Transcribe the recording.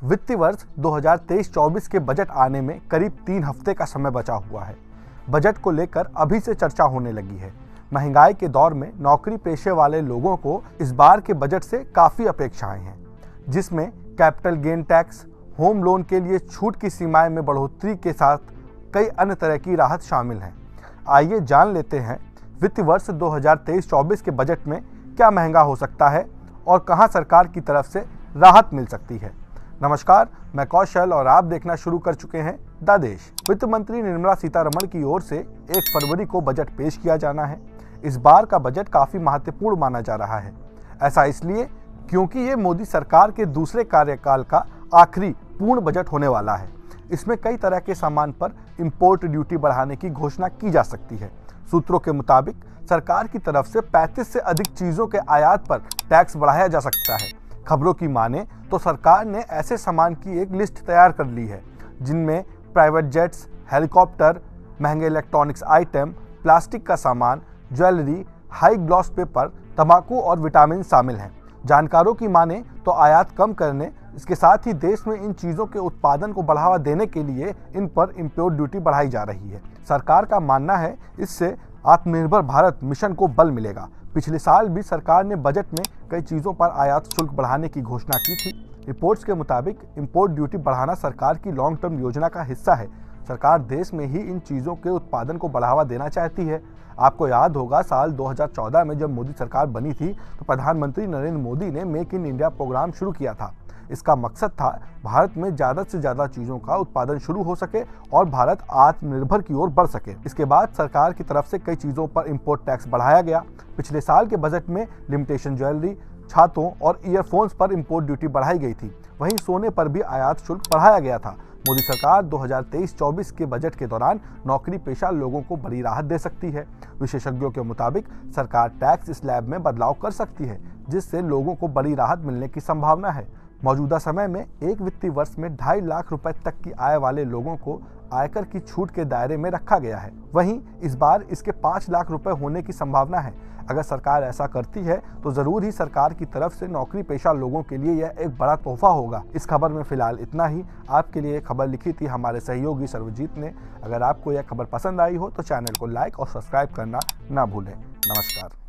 वित्तीय वर्ष 2023-24 के बजट आने में करीब 3 हफ्ते का समय बचा हुआ है। बजट को लेकर अभी से चर्चा होने लगी है। महंगाई के दौर में नौकरी पेशे वाले लोगों को इस बार के बजट से काफ़ी अपेक्षाएं हैं, जिसमें capital gain tax, home loan के लिए छूट की सीमाएं में बढ़ोतरी के साथ कई अन्य तरह की राहत शामिल हैं। आइए जान लेते हैं वित्तीय वर्ष 2023-24 के बजट में क्या महंगा हो सकता है और कहां सरकार की तरफ से राहत मिल सकती है। नमस्कार, मैं कौशल और आप देखना शुरू कर चुके हैं द देश। वित्त मंत्री निर्मला सीतारमण की ओर से 1 फरवरी को बजट पेश किया जाना है। इस बार का बजट काफ़ी महत्वपूर्ण माना जा रहा है। ऐसा इसलिए क्योंकि ये मोदी सरकार के दूसरे कार्यकाल का आखिरी पूर्ण बजट होने वाला है। इसमें कई तरह के सामान पर इंपोर्ट ड्यूटी बढ़ाने की घोषणा की जा सकती है। सूत्रों के मुताबिक सरकार की तरफ से 35 से अधिक चीज़ों के आयात पर टैक्स बढ़ाया जा सकता है। खबरों की माने तो सरकार ने ऐसे सामान की एक लिस्ट तैयार कर ली है, जिनमें प्राइवेट जेट्स, हेलीकॉप्टर, महंगे इलेक्ट्रॉनिक्स आइटम, प्लास्टिक का सामान, ज्वेलरी, हाई ग्लॉस पेपर, तंबाकू और विटामिन शामिल हैं। जानकारों की माने तो आयात कम करने, इसके साथ ही देश में इन चीज़ों के उत्पादन को बढ़ावा देने के लिए इन पर इंपोर्ट ड्यूटी बढ़ाई जा रही है। सरकार का मानना है इससे आत्मनिर्भर भारत मिशन को बल मिलेगा। पिछले साल भी सरकार ने बजट में कई चीज़ों पर आयात शुल्क बढ़ाने की घोषणा की थी। रिपोर्ट्स के मुताबिक इंपोर्ट ड्यूटी बढ़ाना सरकार की लॉन्ग टर्म योजना का हिस्सा है। सरकार देश में ही इन चीज़ों के उत्पादन को बढ़ावा देना चाहती है। आपको याद होगा साल 2014 में जब मोदी सरकार बनी थी तो प्रधानमंत्री नरेंद्र मोदी ने मेक इन इंडिया प्रोग्राम शुरू किया था। इसका मकसद था भारत में ज़्यादा से ज़्यादा चीज़ों का उत्पादन शुरू हो सके और भारत आत्मनिर्भर की ओर बढ़ सके। इसके बाद सरकार की तरफ से कई चीज़ों पर इंपोर्ट टैक्स बढ़ाया गया। पिछले साल के बजट में लिमिटेशन ज्वेलरी, छातों और ईयरफोन्स पर इंपोर्ट ड्यूटी बढ़ाई गई थी। वहीं सोने पर भी आयात शुल्क बढ़ाया गया था। मोदी सरकार 2023-24 के बजट के दौरान नौकरी पेशा लोगों को बड़ी राहत दे सकती है। विशेषज्ञों के मुताबिक सरकार टैक्स स्लैब में बदलाव कर सकती है, जिससे लोगों को बड़ी राहत मिलने की संभावना है। मौजूदा समय में एक वित्तीय वर्ष में 2.5 लाख रुपए तक की आय वाले लोगों को आयकर की छूट के दायरे में रखा गया है। वहीं इस बार इसके 5 लाख रुपए होने की संभावना है। अगर सरकार ऐसा करती है तो जरूर ही सरकार की तरफ से नौकरी पेशा लोगों के लिए यह एक बड़ा तोहफा होगा। इस खबर में फिलहाल इतना ही। आपके लिए खबर लिखी थी हमारे सहयोगी सर्वजीत ने। अगर आपको यह खबर पसंद आई हो तो चैनल को लाइक और सब्सक्राइब करना ना भूलें। नमस्कार।